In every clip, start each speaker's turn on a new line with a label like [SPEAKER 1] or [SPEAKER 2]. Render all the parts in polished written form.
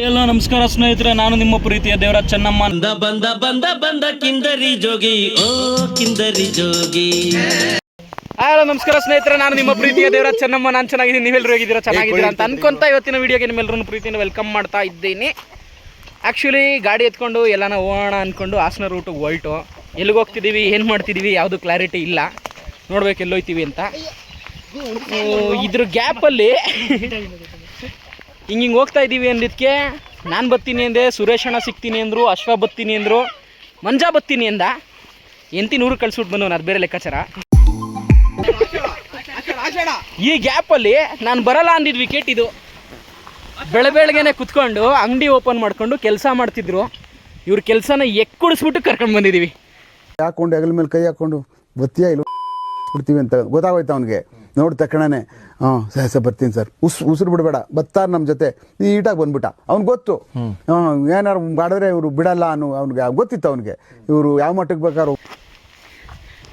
[SPEAKER 1] ಎಲ್ಲ ನಮಸ್ಕಾರ ಸ್ನೇಹಿತರೆ, ನಾನು ನಿಮ್ಮ ಪ್ರೀತಿಯ ದೇವರಾಜ್ ಚೆನ್ನಮ್ಮ.
[SPEAKER 2] ಬಂದ ಬಂದ ಬಂದ ಕಿಂದರಿ ಜೋಗಿ, ಓ ಕಿಂದರಿ ಜೋಗಿ.
[SPEAKER 1] ಹಲೋ ನಮಸ್ಕಾರ ಸ್ನೇಹಿತರೆ, ನಾನು ನಿಮ್ಮ ಪ್ರೀತಿಯ ದೇವರಾಜ್ ಚೆನ್ನಮ್ಮ. ನಾನು ಚೆನ್ನಾಗಿದ್ದೀನಿ, ನೀವೆಲ್ಲರೂ ಹೇಗಿದ್ದೀರಾ? ಚೆನ್ನಾಗಿದ್ದೀರಾ ಅಂತ ಅನ್ಕೊಂತ ಇವತ್ತಿನ ವಿಡಿಯೋಗೆ ನಿಮ್ಮೆಲ್ಲರೂ ಪ್ರೀತಿಯಿಂದ ವೆಲ್ಕಮ್ ಮಾಡ್ತಾ ಇದ್ದೀನಿ. ಆ್ಯಕ್ಚುಲಿ ಗಾಡಿ ಎತ್ಕೊಂಡು ಎಲ್ಲಾನ ಹೋಗೋಣ ಅಂದ್ಕೊಂಡು ಹಾಸನ ರೂಟಿಗೆ ಹೊಲ್ಟು. ಎಲ್ಲಿಗೆ ಹೋಗ್ತಿದ್ದೀವಿ, ಏನು ಮಾಡ್ತಿದ್ದೀವಿ, ಯಾವುದು ಕ್ಲಾರಿಟಿ ಇಲ್ಲ. ನೋಡ್ಬೇಕು ಎಲ್ಲೋಯ್ತೀವಿ ಅಂತ. ಇದ್ರ ಗ್ಯಾಪಲ್ಲಿ ಹಿಂಗೆ ಹೋಗ್ತಾ ಇದ್ದೀವಿ ಅಂದಿದ್ದಕ್ಕೆ ನಾನು ಬರ್ತೀನಿ ಅಂದೆ, ಸುರೇಶ್ ಅಣ್ಣ ಸಿಗ್ತೀನಿ ಅಂದರು, ಅಶ್ವ ಬರ್ತೀನಿ ಅಂದರು, ಮಂಜಾ ಬರ್ತೀನಿ ಅಂದ. ಎಂತಿ 100 ಕಳ್ಸ್ಬಿಟ್ಟು ಬಂದವನು, ಅದು ಬೇರೆ ಲೆಕ್ಕಾಚಾರ. ಈ ಗ್ಯಾಪಲ್ಲಿ ನಾನು ಬರಲ್ಲ ಅಂದಿದ್ದು ವಿಕೆಟ್ ಇದು. ಬೆಳಗ್ಗೆನೆ ಕುತ್ಕೊಂಡು ಅಂಗಡಿ ಓಪನ್ ಮಾಡ್ಕೊಂಡು ಕೆಲಸ ಮಾಡ್ತಿದ್ರು. ಇವ್ರ ಕೆಲಸನ ಎಕ್ಕುಡಿಸ್ಬಿಟ್ಟು ಕರ್ಕೊಂಡು ಬಂದಿದ್ದೀವಿ.
[SPEAKER 3] ಹಾಕೊಂಡು ಹೆಗಲ ಮೇಲೆ ಕೈ ಹಾಕ್ಕೊಂಡು ಬತ್ತಿಯಾ ಇಲ್ಲ ಬಿಡ್ತೀವಿ ಅಂತ ಗೊತ್ತಾಗೋಯ್ತು ಅವನಿಗೆ. ನೋಡಿ ತಕ್ಷಣನೇ ಸರ್ ಬರ್ತೀನಿ ಸರ್, ಉಸಿರು ಬಿಡಬೇಡ, ಬತ್ತಾರ ನಮ್ಮ ಜೊತೆ ನೀಟಾಗಿ ಬಂದ್ಬಿಟ್ಟ. ಅವ್ನಿಗೆ ಗೊತ್ತು ಏನಾರು ಮಾಡಿದ್ರೆ ಇವರು ಬಿಡಲ್ಲ ಅನ್ನೋ ಅವ್ನಿಗೆ ಗೊತ್ತಿತ್ತು. ಅವ್ನಿಗೆ ಇವರು ಯಾವ ಮಟ್ಟಕ್ಕೆ ಬೇಕಾದ್ರು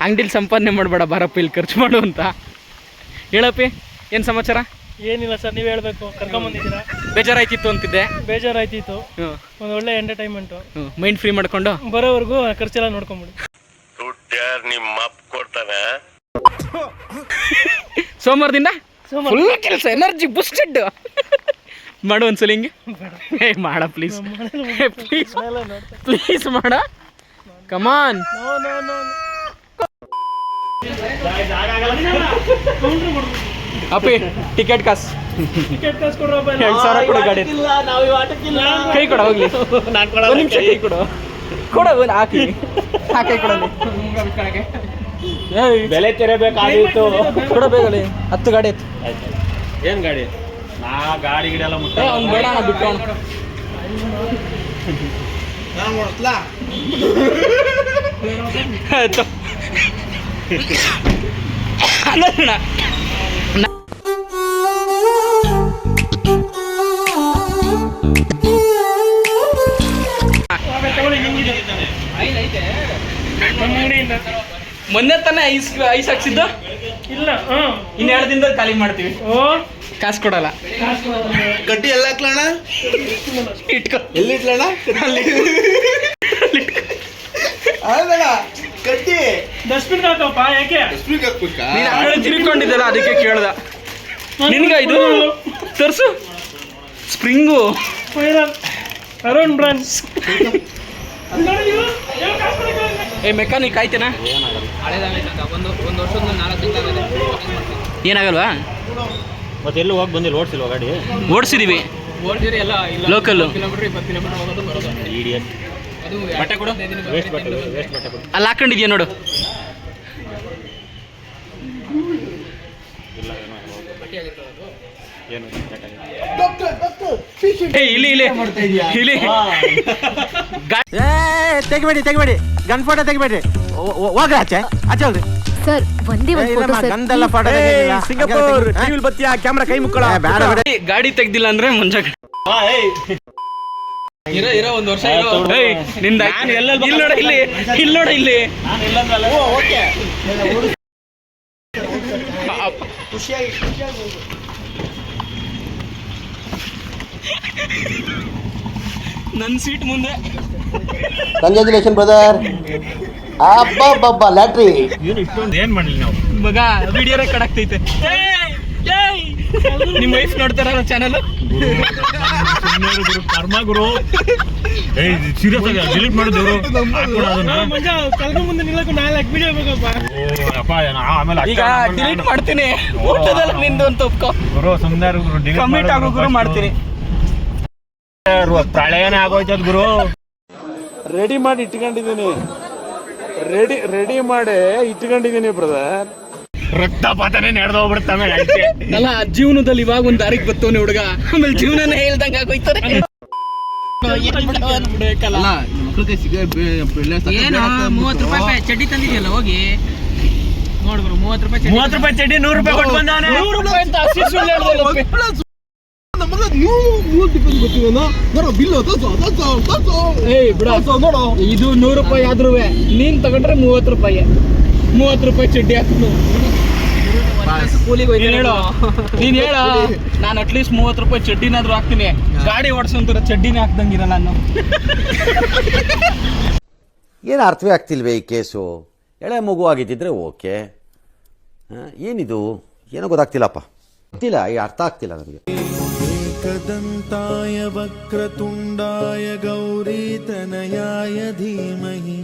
[SPEAKER 1] ಅಂಗಡಿಲಿ ಸಂಪಾದನೆ ಮಾಡಬೇಡ, ಬಾರಪ್ಪ ಇಲ್ಲಿ ಖರ್ಚು ಮಾಡು ಅಂತ. ಹೇಳಪ್ಪಿ, ಏನು ಸಮಾಚಾರ?
[SPEAKER 4] ಏನಿಲ್ಲ ಸರ್, ನೀವು ಹೇಳ್ಬೇಕು. ಕರ್ಕೊಂಬಂದಿದ್ದೀರಾ?
[SPEAKER 1] ಬೇಜಾರಾಯ್ತಿತ್ತು ಅಂತಿದ್ದೆ.
[SPEAKER 4] ಬೇಜಾರಾಯ್ತಿತ್ತು. ಒಂದು ಒಳ್ಳೆ ಎಂಟರ್ಟೈನ್ಮೆಂಟು.
[SPEAKER 1] ಮೈಂಡ್ ಫ್ರೀ ಮಾಡ್ಕೊಂಡು
[SPEAKER 4] ಬರೋವರೆಗೂ ಖರ್ಚೆಲ್ಲ ನೋಡ್ಕೊಂಬಿಡಿ.
[SPEAKER 2] ನಿಮ್ಮ ಅಪ್ಪ ಕೊಡ್ತಾನೆ.
[SPEAKER 1] ಸೋಮವಾರದಿಂದ ಫುಲ್ ಕೆಲಸ, ಎನರ್ಜಿ ಬೂಸ್ಟೆಡ್ ಮಾಡು ಒಂದ್ಸಲ ಹಿಂಗೆ. ಮಾಡ ಪ್ಲೀಸ್, ಪ್ಲೀಸ್ ಮಾಡ, ಕಮಾನ್. ಅಪ್ಪಿ ಟಿಕೆಟ್ ಕಾಸು 2000 ಕೊಡು. ಗಾಡಿ ಕೈ ಕೊಡ ಹೋಗ್ಲಿ, ಒಂದು ನಿಮಿಷ ಕೈ ಕೊಡು, ಹಾಕಿ ಕೈ ಕೊಡಲಿ.
[SPEAKER 4] ಬೆಲೆ ತೆರಬೇಕಾಗಿತ್ತು.
[SPEAKER 1] ಕೊಡ ಬೇಗಲಿ. 10 ಗಾಡಿ ಎತ್ತು.
[SPEAKER 4] ಏನ್ ಗಾಡಿ? ನಾ ಗಾಡಿ ಗಿಡ ಎಲ್ಲ ಮುಟ್ಟ
[SPEAKER 1] ಬೇಡ ಬಿಟ್ಟು ಆಯ್ತು. ಮೊನ್ನೆ ತಾನೇ ಐಸ್ ಹಾಕ್ಸಿದ್ದು
[SPEAKER 4] ಇಲ್ಲ.
[SPEAKER 1] ಇನ್ನು 2 ದಿನದಲ್ಲಿ ಖಾಲಿ ಮಾಡ್ತೀವಿ. ಕಾಸು ಕೊಡಲ್ಲ.
[SPEAKER 3] ಕಟ್ಟಿ ಎಲ್ಲ ಹಾಕ್ಲಣ್ಣ,
[SPEAKER 1] ಇಟ್ಕೊ.
[SPEAKER 3] ಎಲ್ಲಿ ಇಟ್ಲಣ್ಣ? ಕಟ್ಟಿ
[SPEAKER 4] ಡಸ್ಟ್ಬಿನ್ ಹಾಕಪ್ಪ. ಯಾಕೆ
[SPEAKER 1] ನೀನು ಆ ಕಡೆ ತಿರ್ಕೊಂಡಿದ್ದಲ್ಲ, ಅದಕ್ಕೆ ಕೇಳ್ದ. ನಿನ್ಗ ಇದು ತರ್ಸು ಸ್ಪ್ರಿಂಗು
[SPEAKER 4] ಅರುಣ್ ಬ್ರಾಂಡ್.
[SPEAKER 1] ಮೆಕ್ಯಾನಿಕ್ ಆಯ್ತೇನಾ? ಏನಾಗಲ್ವಾ?
[SPEAKER 4] ಮತ್ತೆ ಎಲ್ಲೂ ಹೋಗಿ ಬಂದಿಲ್ಲ, ಓಡಿಸಿಲ್ವ ಗಾಡಿ?
[SPEAKER 1] ಓಡಿಸಿದೀವಿ, ಲೋಕಲ್ಲು.
[SPEAKER 4] ಬಟ್ಟೆ ಕೊಡು, ವೇಸ್ಟ್ ಬಟ್ಟೆ ಕೊಡು.
[SPEAKER 1] ಅಲ್ಲಿ ಹಾಕೊಂಡಿದ್ಯಾ ನೋಡು. ಇಲ್ಲಿ
[SPEAKER 5] ತೆಗಿಬೇಡಿ ಗನ್ ಫೋಟೋ ತೆಗಿಬೇಡ್ರಿ. ಹೋಗ್ರಿ ಆಚೆ ಹೋಗ್ರಿ
[SPEAKER 6] ಸರ್. ಒಂದೇ ಒಂದು ಫೋಟೋ ಸರ್.
[SPEAKER 5] ಗಂದೆಲ್ಲ ಫೋಟೋ ಸಿಂಗಾಪುರ್ ಟಿವಿಲ್ ಬತ್ತಿಯ ಕ್ಯಾಮ್ರಾ ಕೈ ಮುಕ್ಕಳ. ಬೇಡ
[SPEAKER 1] ಗಾಡಿ ತೆಗ್ದಿಲ್ಲ ಅಂದ್ರೆ ಮುಂಜಾ ಇರೋ 1 ವರ್ಷ ನಿಂದ. ಇಲ್ಲಿ ನೋಡ ಇಲ್ಲಿ ನನ್ನ ಸೀಟ್ ಮುಂದೆ.
[SPEAKER 3] Congratulation brother. ಅಬ್ಬಬ್ಬಬ್ಬ ಲ್ಯಾಟ್ರಿ.
[SPEAKER 4] ಏನ್ ಮಾಡಿಲ್ಲ ನಾವು
[SPEAKER 1] ಮಗ. ವಿಡಿಯೋ ರೆಕಾರ್ಡ್ ಆಗ್ತೈತೆ. ನಿಮ್ಮ ವೈಫ್ ನೋಡ್ತಾರ ಚಾನಲ್?
[SPEAKER 4] ಕರ್ಮ ಗುರು. ಸೀರಿಯಸ್ ಆಗಿ ಡಿಲೀಟ್ ಮಾಡಿದ್ರು. ಮುಂದೆ ನಿಲ್ಲಕ್ಕೂ 4 ವಿಡಿಯೋ ಬೇಕಪ್ಪ. ಆಮೇಲೆ
[SPEAKER 1] ಈಗ ಡಿಲೀಟ್ ಮಾಡ್ತೀನಿ. ಊಟದಲ್ಲಿ ನಿಂದು ಅಂತ ಒಪ್ಕೊ
[SPEAKER 4] ಗುರು. ಸುಮ್ಮನೆ
[SPEAKER 1] ಕಮಿಟ್ ಆಗೋ ಗುರು ಮಾಡ್ತೀನಿ.
[SPEAKER 4] ಪ್ರಳಯನೇ ಆಗೋಯ್ತದ ಗುರು.
[SPEAKER 5] ರೆಡಿ ಮಾಡಿ ಇಟ್ಕೊಂಡಿದ್ದೀನಿ ಬ್ರದರ್.
[SPEAKER 4] ರಕ್ತಪಾತನೇ ನಡೆದೋಗ್ಬಿಡ್ತಾನೆ.
[SPEAKER 1] ಅಲ್ಲ, ಜೀವನದಲ್ಲಿ ಇವಾಗ ಒಂದು ದಾರಿಗೆ ಬರ್ತವನೆ ಹುಡುಗ, ಆಮೇಲೆ ಜೀವನನೇ ಹೇಳ್ದಂಗ ಆಗೋಯ್ತಾರೆ. ಏನು 30 ರೂಪಾಯಿ ಚಡ್ಡಿ ತಂದಿದ್ಯಲ್ಲ, ಹೋಗಿ ನೋಡ್ರು. 30 ರೂಪಾಯಿ
[SPEAKER 4] ಚಡ್ಡಿ 100 ರೂಪಾಯಿ ಕೊಟ್ಟು ಬಂದಾನೆ.
[SPEAKER 1] 100 ರೂಪಾಯಿ ಅಂತ ಹಸಿ ಸುಳ್ಳು ಹೇಳ್ದಲ್ಲ. ಇದು 100 ರೂಪಾಯಿ ಆದ್ರೂ ನೀನ್ ತಗೊಂಡ್ರೆ 30 ರೂಪಾಯಿ. 30 ರೂಪಾಯಿ ಚಡ್ಡಿ ಹಾಕು. ನೀನ್ ಹೇಳ ನಾನು ಅಟ್ಲೀಸ್ಟ್ 30 ರೂಪಾಯಿ ಚಡ್ಡಿನಾದ್ರೂ ಹಾಕ್ತೀನಿ. ಗಾಡಿ ಓಡಿಸೋಂತರ ಚಡ್ಡಿನೇ ಹಾಕ್ದಂಗಿರ ನಾನು.
[SPEAKER 7] ಏನು ಅರ್ಥವೇ ಆಗ್ತಿಲ್ವೇ ಈ ಕೇಸು? ಎಳೆ ಮಗು ಆಗಿದ್ದಿದ್ರೆ ಓಕೆ, ಏನಿದು ಏನೋ ಗೊತ್ತಾಗ್ತಿಲ್ಲಪ್ಪ, ಗೊತ್ತಿಲ್ಲ, ಈ ಅರ್ಥ ಆಗ್ತಿಲ್ಲ ನನಗೆ.
[SPEAKER 8] ಏಕದಂತಾಯ ವಕ್ರತುಂಡಾಯ ಗೌರೀತನಯಾಯ ಧೀಮಹಿ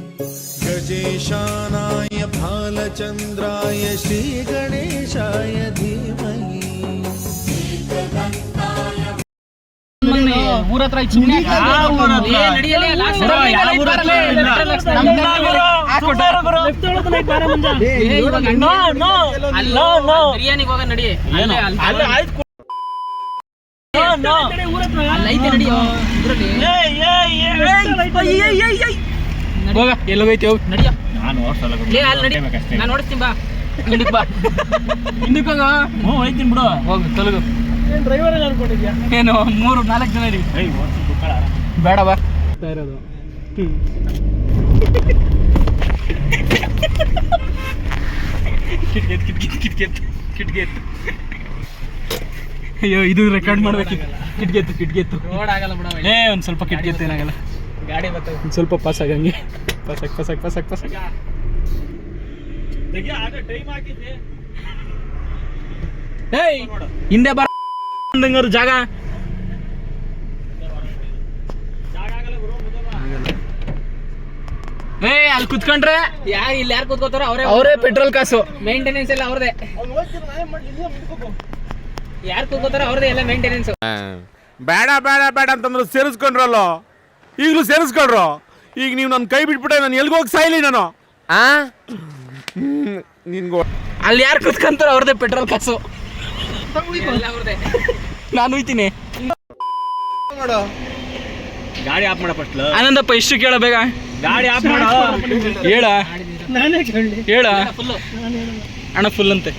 [SPEAKER 8] ಗಜೇಶಾನಾಯ ಬಾಲಚಂದ್ರಾಯ ಶ್ರೀ ಗಣೇಶಾಯ ಧೀಮಹಿ.
[SPEAKER 1] ಊರ ಹತ್ರ ಬಿರಿಯಾನಿಗೆ ಹೋಗ ನಡಿ. ಹೋಗ ಎಲ್ಲೋಗೈತಿ ಹೋಗಿ ನಡಿಯ. ನಾನು ಓಡಿಸ್ತೀನಿ ಬಾ. ಹಿಂದಕ್ಕೆ ಬಾ, ಹಿಂದಕ್ಕೆ ಹೋಗ. ಹೋಯ್ತೀನಿ ಬಿಡು, ಹೋಗು ತೊಲಗು. ಡ್ರೈವರ್ ಅನ್ಕೊಂಡಿದ್ಯಾ ಏನು? 3-4 ಜನ ಇರಿ. ಬೇಡ ಬಾ ಇರೋದು. ಕಿಟ್ಕಿ ಎತ್ತು. ಅಯ್ಯೋ ಇದು ರೆಕಾರ್ಡ್ ಮಾಡ್ಬೇಕಿತ್ತು. ಕಿಟ್ಕಿ ಎತ್ತು ರೋಡ್ ಆಗಲ್ಲ ಬಿಡ. ಒಂದ್ ಸ್ವಲ್ಪ ಕಿಟ್ಕಿ ಎತ್ತು, ಏನಾಗಲ್ಲ. ಗಾಡಿ ಬರ್ತದೆ ಒಂದ್ ಸ್ವಲ್ಪ ಪಾಸ್ ಆಗಂಗೆ. ಪಾಸ್ ಏಯ್ ಹಿಂದೆ ಬರ ಜಾಗ. ಅಲ್ಲಿ ಕುತ್ಕೊಂಡ್ರೆ ಇಲ್ಲಿ ಯಾರು ಕುತ್ಕೋತಾರ ಅವರೇ ಪೆಟ್ರೋಲ್ ಕಾಸು, ಮೇಂಟೆನೆನ್ಸ್ ಎಲ್ಲ ಅವ್ರದೇ. ಯಾರು ಕುತ್ಕೋತಾರ ಅವ್ರದೇ ಎಲ್ಲ ಮೇಂಟೆನೆನ್ಸ್.
[SPEAKER 5] ಬೇಡ ಅಂತಂದ್ರೆ ಸೇರಿಸ್ಕೊಂಡ್ರಲ್ಲ, ಈಗಲೂ ಸೇರಿಸ್ಕೊಂಡ್ರು. ಈಗ ನೀವು ನನ್ನ ಕೈ ಬಿಟ್ಬಿಟ್ಟೆ, ನಾನು ಎಲ್ಗೋಗಿ ಸಾಯ್ಲಿ ನಾನು. ನಿನ್ಗೋ
[SPEAKER 1] ಅಲ್ಲಿ ಯಾರು ಕುತ್ಕೊಂತಾರ ಅವ್ರದೇ ಪೆಟ್ರೋಲ್ ಕಾಸು, ಅವ್ರದೇ. ನಾನು ಹೋಯ್ತೀನಿ.
[SPEAKER 4] ಗಾಡಿ ಆಫ್ ಮಾಡ ಫಸ್ಟ್.
[SPEAKER 1] ಆನಂದಪ್ಪ ಇಷ್ಟು ಕೇಳ ಬೇಗ.
[SPEAKER 4] ಗಾಡಿ ಆಫ್ ಮಾಡ.
[SPEAKER 1] ಹೇಳ ಹೇಳ ಅಣ್ಣ ಫುಲ್ ಅಂತೆ.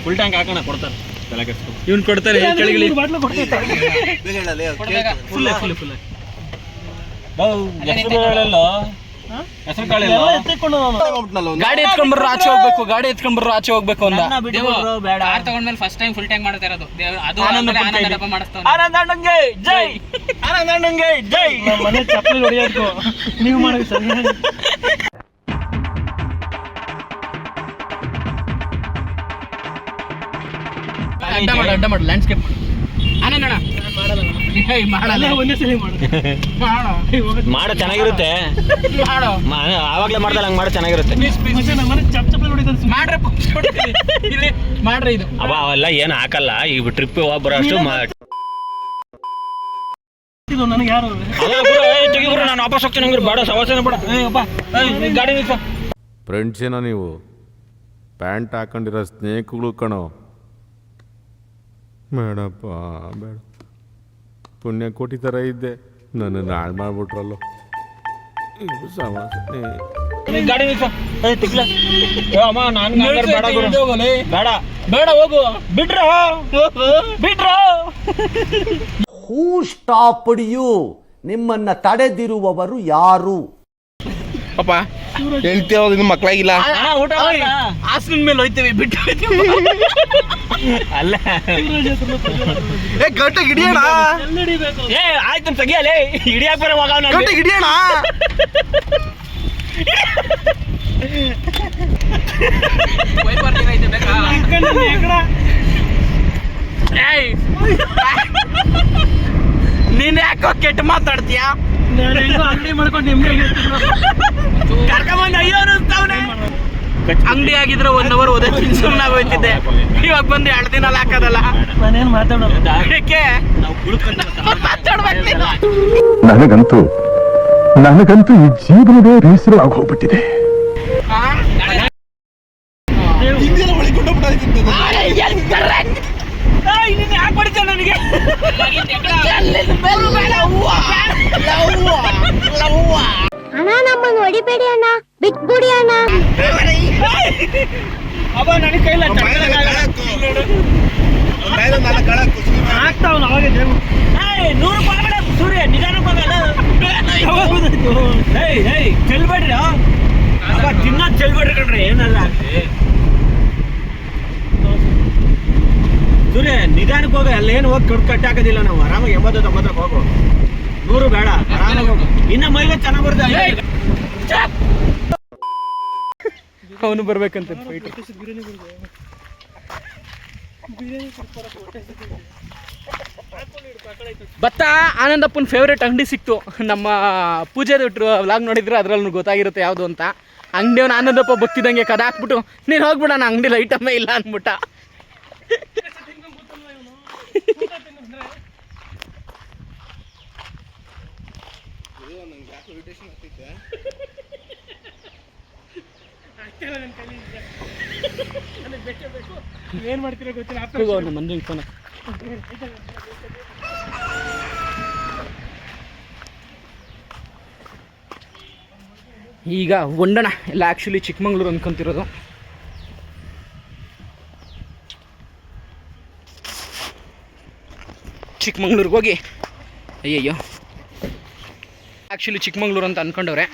[SPEAKER 4] ಫುಲ್ ಟ್ಯಾಂಕ್ ಹಾಕೋಣ, ಕೊಡ್ತಾರೆ.
[SPEAKER 1] ಇವ್ನು ಕೊಡ್ತಾರೆ ಕೆಳಗಿಳಿ. ಗಾಡಿ ಎತ್ಕೊಂಡ್ ಬರ್ರು ಆಚೆ ಹೋಗ್ಬೇಕು, ಆಚೆ ಹೋಗ್ಬೇಕು ಅಂದ. ಕಾರ್ ತಗೊಂಡ್ಮೇಲೆ ಫಸ್ಟ್ ಟೈಮ್ ಫುಲ್ ಟ್ಯಾಂಕ್ ಮಾಡ್ತಾ ಇರೋದು. ಅದು ಆನಂದಪ್ಪ ಮಾಡಿಸ್ತಾನೆ. ಆನಂದಣ್ಣಂಗೆ ಜೈ. ಮನೆ ಚಪ್ಪಲಿ ಹೊಡೆಯೋದು ನೀವು ಮಾಡಿ ಸರಿ. ಅಡ್ಡ ಮಾಡು ಲ್ಯಾಂಡ್ಸ್ಕೇಪ್. ಆನಂದಣ್ಣ
[SPEAKER 4] ಮಾಡೋ ಚೆನ್ನಾಗಿರುತ್ತೆ. ಆವಾಗ್ಲೇ ಮಾಡ್ದಲ್ಲ, ಹಂಗೆ ಮಾಡೋ ಚೆನ್ನಾಗಿರುತ್ತೆ.
[SPEAKER 1] ಮಾಡ್ರಿ ಇದು
[SPEAKER 4] ಅವೆಲ್ಲ ಏನು ಹಾಕಲ್ಲ. ಈಗ ಟ್ರಿಪ್ ಬರೋ ಅಷ್ಟು ನನಗೆ ಯಾರು ನಾನು ವಾಪಸ್ ಹೋಗ್ತೀನಿ. ಹಂಗಿರು ಬೇಡ, ಸವಾಸನೆ ಬೇಡ. ಗಾಡಿ
[SPEAKER 9] ಫ್ರೆಂಡ್ಸ್ ಏನೋ ನೀವು ಪ್ಯಾಂಟ್ ಹಾಕೊಂಡಿರೋ ಸ್ನೇಹಿತಗಳು ಕಣೋ. ಬೇಡಪ್ಪ ಬೇಡ, ಪುಣ್ಯ ಕೋಟಿ ಥರ ಇದ್ದೆ, ನನ್ನನ್ನು ಹಾಳು ಮಾಡ್ಬಿಟ್ರಲ್ಲೋ.
[SPEAKER 4] ಗಾಡಿ ಬೇಡ ಹೋಗು. ಬಿಟ್ರ
[SPEAKER 7] ಹೂ ಸ್ಟಾಪ್ಡ್ ಯು? ನಿಮ್ಮನ್ನ ತಡೆದಿರುವವರು ಯಾರು?
[SPEAKER 5] ಪಾಪ ಹೇಳ್ತೇವ, ಇನ್ನು ಮಕ್ಕಳಾಗಿಲ್ಲ.
[SPEAKER 1] ಹಾಸನ ಮೇಲೆ ಹೋಯ್ತೇವೆ, ಬಿಟ್ಟು
[SPEAKER 4] ಅಲ್ಲ
[SPEAKER 5] ಗಟ್ಟಿಗೆ ಹಿಡಿಯೋಣ.
[SPEAKER 4] ಆಯ್ತು ತೆಗಿಯಲೇ, ಹಿಡಿಯಾಕ ಬರೋ
[SPEAKER 5] ಗಟ್ಟಿಗೆ ಹಿಡಿಯೋಣ.
[SPEAKER 1] ನೀನ್ ಯಾಕೋ ಕೆಟ್ಟ ಮಾತಾಡ್ತೀಯ?
[SPEAKER 4] ಅಂಗಡಿ ಮಾಡ್ಕೊಂಡು
[SPEAKER 1] ಕರ್ಕೊಂಬಂದು ಅಯ್ಯೋ ಅನ್ನಿಸ್ತಾವನೆ. ಅಂಗಡಿ ಆಗಿದ್ರೆ 1 ಅವರ್ ಓದೇ ಸುಮ್ಮನಾಗ ಹೋಯ್ತಿದ್ದೆ. ಇವಾಗ ಬಂದು 2 ದಿನ ಹಾಕೋದಲ್ಲ.
[SPEAKER 4] ನಾನೇನು ಮಾತಾಡೋದು
[SPEAKER 10] ನನಗಂತೂ ಈ ಜೀವನವೇ ಬೇಸರವಾಗಿ ಹೋಗ್ಬಿಟ್ಟಿದೆ.
[SPEAKER 1] ನನಗೆ
[SPEAKER 6] ಅಣ್ಣ ನಮ್ಮನ್ನು ಹೊಡಿಬೇಡಿ ಅಣ್ಣ, ಬಿಟ್ಬಿಡಿ ಅಣ್ಣ.
[SPEAKER 4] ಅವ ನನಗೆ ಕೈಲ ಆಗ್ತಾವ. ಅವಾಗ 100 ರೂಪಾಯಿ ಬೇಡ ಸೂರ್ಯ, ನಿಧಾನ ಚೆಲ್ಬೇಡ್ರಿ. ತಿನ್ನೋದು ಚೆಲ್ಬೇಡ್ರಿ ಕಣ್ರಿ, ಏನಲ್ಲ ಸೂರ್ಯ ನಿಧಾನಕ್ಕೆ ಹೋಗು, ಅಲ್ಲೇನು ಹೋಗಿ ಕಟ್ಟಿ ಹಾಕೋದಿಲ್ಲ ನಾವು. ಆರಾಮಾಗಿ 80-90 ಹೋಗು. 100 ಬೇಡ, ಆರಾಮಾಗಿ ಹೋಗು. ಇನ್ನ ಮೈಲೇಜ್ ಚೆನ್ನಾಗಿ ಬರುತ್ತೆ.
[SPEAKER 1] ಅವನು ಬರ್ಬೇಕಂತ ಫೈಟ್. ಭತ್ತ ಆನಂದಪ್ಪನ ಫೇವ್ರೇಟ್ ಅಂಗಡಿ ಸಿಕ್ತು. ನಮ್ಮ ಪೂಜೆದು ವ್ಲಾಗ್ ನೋಡಿದ್ರೆ ಅದ್ರಲ್ಲಿ ಗೊತ್ತಾಗಿರುತ್ತೆ ಯಾವುದು ಅಂತ. ಅಂಗಡಿಯವನು ಆನಂದಪ್ಪ ಬಗ್ತಿದ್ದಂಗೆ ಕದ ಹಾಕ್ಬಿಟ್ಟು ನೀನು ಹೋಗ್ಬಿಡ, ನಾ ಅಂಗಡಿಲಿ ಐಟಮ್ಮೇ ಇಲ್ಲ ಅಂದ್ಬಿಟ್ಟ.
[SPEAKER 4] ಏನ್ ಮಾಡ್ತೀರಾ ಗೊತ್ತಿಲ್ಲ.
[SPEAKER 1] ಮಂಜು ಫೋನ್ ಈಗ ಒಂಡಣ ಎಲ್ಲ ಆ್ಯಕ್ಚುಲಿ ಚಿಕ್ಕಮಂಗ್ಳೂರು ಅನ್ಕೊಂತಿರೋದು. ಚಿಕ್ಕಮಂಗ್ಳೂರಿಗೆ ಹೋಗಿ ಅಯ್ಯಯ್ಯೋ ಆ್ಯಕ್ಚುಲಿ ಚಿಕ್ಕಮಂಗ್ಳೂರು ಅಂತ ಅಂದ್ಕೊಂಡವ್ರೆ.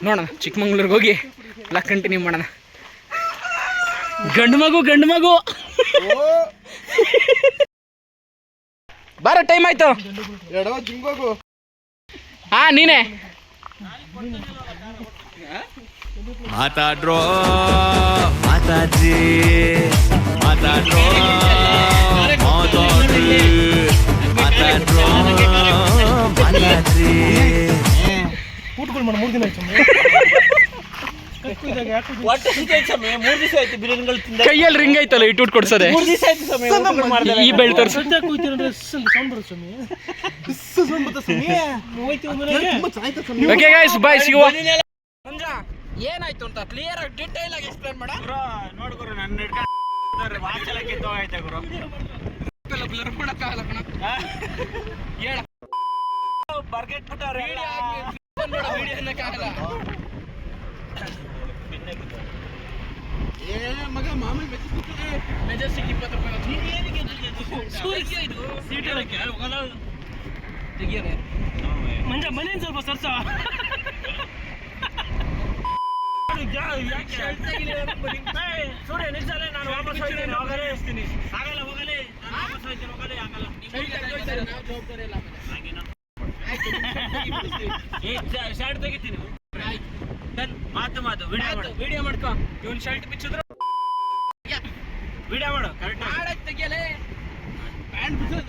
[SPEAKER 1] ನೋಡೋಣ ಚಿಕ್ಕಮಂಗ್ಳೂರಿಗೆ ಹೋಗಿ ಎಲ್ಲ ಕಂಟಿನ್ಯೂ ಮಾಡೋಣ. ಗಂಡು ಮಗು ಬಾರ, ಟೈಮ್ ಆಯ್ತು. ಹಾ ನೀನೇ
[SPEAKER 8] ಮಾತಾಡ್ರೋ ಮಾತಾಜಿ, ಮಾತಾಡ್ರೋ ಮಾತಾಡ್ರಿ, ಮಾತಾಡ್ರೋ ಮಾತಾಡ್ರಿ.
[SPEAKER 4] ಊಟಗಳು ಮಾಡಿ 3 ದಿನ ಆಯ್ತು. 3 ದಿವಸ ಆಯ್ತು ಬಿರಿಯಾನಿಗಳು ತಿಂದ.
[SPEAKER 1] ಕೈಯಲ್ಲಿ ರಿಂಗ್ ಐತಲ್ಲ ಇಟ್ಟು ಕೊಡ್ಸೋದೆ.
[SPEAKER 4] 3 ದಿವಸ ಆಯ್ತು ಸಮಯ.
[SPEAKER 1] ಈ ಬೆಳ್ ತೋರ್ಸು. Okay guys bye, see you. ಏನಾಯ್ತು ಅಂತ ಕ್ಲಿಯರ್ ಆಗಿ ಡೀಟೇಲ್ ಆಗಿ ಎಕ್ಸ್ಪ್ಲೇನ್ ಮಾಡ.
[SPEAKER 4] ನೋಡು ಗುರು, ನನ್ನ ಹಿಡ್ಕೊಂಡು ವಾಚಲ ಕಿತ್ತೋಗೈತೆ ಗುರು.
[SPEAKER 1] ಬ್ಲರ್ ಮಾಡಕ್ಕಾಗಲ್ಲ ಕಣ. ಹೇಳ
[SPEAKER 4] ಬರ್ಗೆಟ್ಬಿಟ್ಟವ್ರೆ
[SPEAKER 1] ವಿಡಿಯೋ ಅನ್ನಕ್ಕಾಗಲ್ಲ. ಮೆಜೆಸ್ಟಿಕ್ 20 ರೂಪಾಯಿ ತೆಗಿಯೋದೆ.
[SPEAKER 4] ಮಂಜ ಮನೇನ್ ಸ್ವಲ್ಪ ಸರ್ಸ. ಸೂರ್ಯ ನಿಲ್ಸಲ್ಲ, ನಾನು ವಾಪಸ್ ಹೋಗ್ತೀನಿ. ಹೋಗಲೇ ಇರ್ತೀನಿ. ಆಗಲ್ಲ ಹೋಗಲೇ, ನಾನು ವಾಪಸ್ ಹೋಗ್ತೀನಿ. ಹೋಗಲೇ ಆಗಲ್ಲ. ಶರ್ಟ್ ತೆಗಿತೀನಿ. ಮಾತು
[SPEAKER 1] ವಿಡಿಯೋ ಮಾಡ್ಕೊ. ಇವನ್ ಶರ್ಟ್ ಬಿಚ್ಚಿದ್ರು
[SPEAKER 4] ವಿಡಿಯೋ ಮಾಡು. ಕರೆಕ್ಟ್
[SPEAKER 1] ತೆಗಿಯಲೇ. ಪ್ಯಾಂಟ್ ಬಿಚ್ಚಿದ್ರು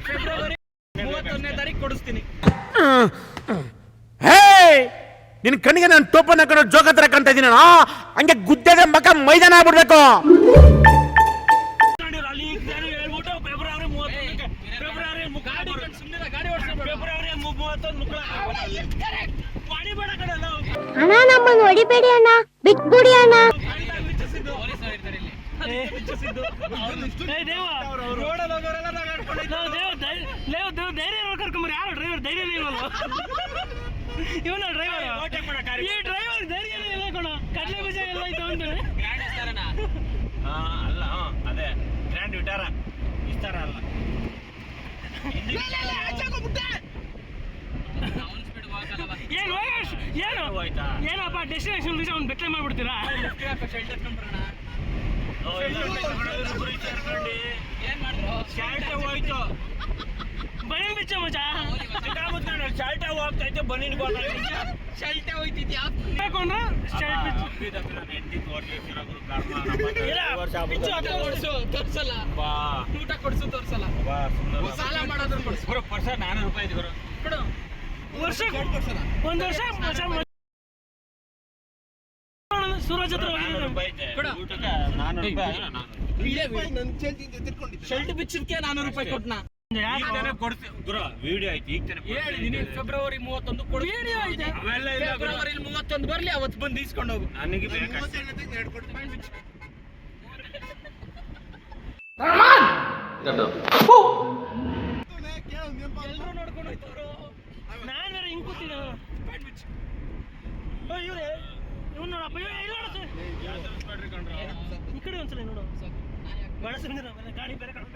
[SPEAKER 1] ಫೆಬ್ರವರಿ 31ನೇ ತಾರೀಕು ಕೊಡಿಸ್ತೀನಿ.
[SPEAKER 5] ಹೇ, ನಿನ್ ಕಣ್ಣಿಗೆ ನಾನು ಟೋಪನ್ ಹಾಕೊಂಡು ಜೋಗ ಹತ್ರ ಕಾಣ್ತಾ ಇದ್ದೀನಿ. ಹಂಗೆ ಗುದ್ದೆಗೆ ಮಕ್ಕ ಮೈದಾನ ಆಗ್ಬಿಡ್ಬೇಕು.
[SPEAKER 4] ಹೇಳ್ಬಿಟ್ಟು ಫೆಬ್ರವರಿ 31ಕ್ಕೆ, ಫೆಬ್ರವರಿ 31 ಮಾಡಿಬೇಡ ಕಣಲ್ಲ.
[SPEAKER 6] ಅಣ್ಣ ನಮ್ಮನ್ನು ಹೊಡಿಬೇಡಿ ಅಣ್ಣ, ಬಿಟ್ಬಿಡಿ ಅಣ್ಣ.
[SPEAKER 4] ಧೈರ್ಯ ಕರ್ಕೊಂಬರಿ. ಯಾರು ಡ್ರೈವರ್? ಧೈರ್ಯನೇ ಇಲ್ವಲ್ಲ ಇವನ ಡ್ರೈವರ್. ಈ ಡ್ರೈವರ್ ಧೈರ್ಯನೇ ಇಲ್ಲ ಕಣ. ಕಡಲೆ ಬೀಜ ಎಲ್ಲ ಆಯ್ತು ಅಂತಾನೆ. ಅಲ್ಲ ಅದೇ ಗ್ರ್ಯಾಂಡ್ ವಿಟಾರ ಇಷ್ಟಾರ ಅಲ್ಲ. ಏನಪ್ಪ ಡೆಸ್ಟಿನೇಷನ್ ಅವ್ನು ಬೆಟ್ಲೆ ಮಾಡ್ಬಿಡ್ತೀರಾ? ಹೋಯ್ತು ಬನೀನ್ ಬಿಚ್ಚ ಮಜ. ಶರ್ಟ್ ಹೋಗ್ತೈತೆ, ಬನೀನ್ ಶರ್ಟ್ ಹೋಯ್ತಿದ್ಯಾ ಹಾಕೊಂಡ್ರ ಶರ್ಟ್
[SPEAKER 1] ತೋರ್ಸಲ್ಲ. ಊಟ ಕೊಡ್ಸು ತೋರ್ಸಲ್ಲ. ಸಾಲ ಮಾಡೋದ್ರ ಕೊಡ್ಸು.
[SPEAKER 4] ವರ್ಷ 400 ರೂಪಾಯಿ ಇದೆ ಗುರು.
[SPEAKER 1] ಕೊಡು.
[SPEAKER 4] ವರ್ಷ ಒಂದು ವರ್ಷ ಸೂರಜ್ ಹತ್ರ
[SPEAKER 1] ಶರ್ಟ್ ಬಿಚ್ಚಿದ್ಕೆ 400 ರೂಪಾಯಿ ಕೊಟ್ನಾ.
[SPEAKER 4] ವಿಡಿಯೋ ಐತಿ ಈಗ
[SPEAKER 1] ಹೇಳಿದೀನಿ. ಫೆಬ್ರವರಿ 31 ಕೊಡು. ಫೆಬ್ರವರಿ 31 ಬರ್ಲಿ, ಅವತ್ತು ಬಂದು ಈಸ್ಕೊಂಡು ಹೋಗು.
[SPEAKER 4] ನನಗೆ
[SPEAKER 1] ಎಲ್ರು ನೋಡ್ಕೊಂಡು ಹೋಯ್ತವ್ರು.
[SPEAKER 4] ನಾನು ಬೇರೆ ಹಿಂಗ್ ಕೂತೀನಿ. ಇವ್ರೆ ಇವ್ನು ನೋಡಪ್ಪ, ಈ ಕಡೆ ಒಂದ್ಸಲ ನೋಡು. ಬಳಸಿದ್ರೆ ಗಾಡಿ ಬೇರೆ ಕಡೆ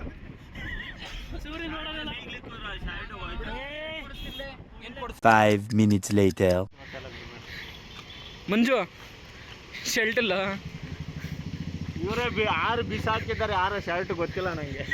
[SPEAKER 4] ಸೂರ್ಯ ನೋಡೋದಲ್ಲ.
[SPEAKER 8] 5 minutes later.
[SPEAKER 1] ಮಂಜು ಶೆಲ್ಟ್ ಇಲ್ಲ.
[SPEAKER 5] ಇವರೇ 6 ಬಿಸಾಕಿದ್ದಾರೆ, 6 ಶರ್ಟ್ ಗೊತ್ತಿಲ್ಲ ನನಗೆ.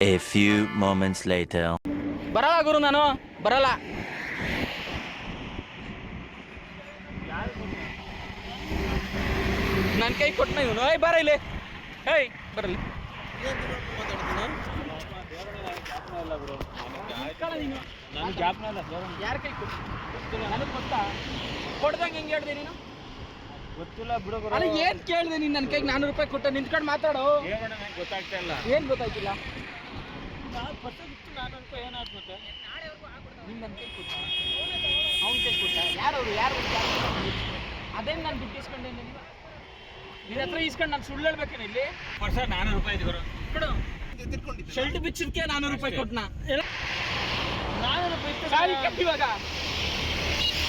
[SPEAKER 8] A few moments later.
[SPEAKER 1] ಬರಲ್ಲ ಗುರು, ನಾನು ಬರಲ್ಲ. ನನ್ನ ಕೈ ಕೊಟ್ಟನ ಇವನು. ಏಯ್ ಬರ ಇಲ್ಲಿ, ಏಯ್ ಬರಲಿ. ಯಾರ ಕೈ ಕೊಟ್ಟು ನನಗೆ ಗೊತ್ತಾ? ಕೊಡ್ದಂಗೆ ಹೆಂಗೆ ಹೇಳ್ದೆ ನೀನು?
[SPEAKER 5] ಗೊತ್ತಿಲ್ಲ ಬಿಡು.
[SPEAKER 1] ಅಲ್ಲ ಏನ್ ಕೇಳಿದೆ ನೀನು? ನನ್ನ ಕೈಗೆ 400 ರೂಪಾಯಿ ಕೊಟ್ಟ ನಿಂತ್ಕೊಂಡು ಮಾತಾಡೋ.
[SPEAKER 5] ಗೊತ್ತಾಗ್ತಾ ಇಲ್ಲ.
[SPEAKER 1] ಏನ್ ಗೊತ್ತಾಯ್ತಿಲ್ಲ? ಅವ್ನ ಕೈ ಕೊಟ್ಟ. ಯಾರವ್ರು? ಯಾರು ಅದೇನು ನಾನು ದುಡ್ಡು ಇಸ್ಕೊಂಡೆ? ನಿನ್ನ ಹತ್ರ ಇಸ್ಕೊಂಡು ನಾನು ಸುಳ್ಳು ಹೇಳ್ಬೇಕೇನು ಇಲ್ಲಿ?
[SPEAKER 5] 400 ರೂಪಾಯಿ
[SPEAKER 1] ಕೊಡು. ಶರ್ಟ್ ಬಿಚ್ಚಿದ್ಕೆ 400 ರೂಪಾಯಿ ಕೊಟ್ಟನ. 400 ರೂಪಾಯಿ ಸಾರಿ ಕಟ್ಟಿ ಇವಾಗ.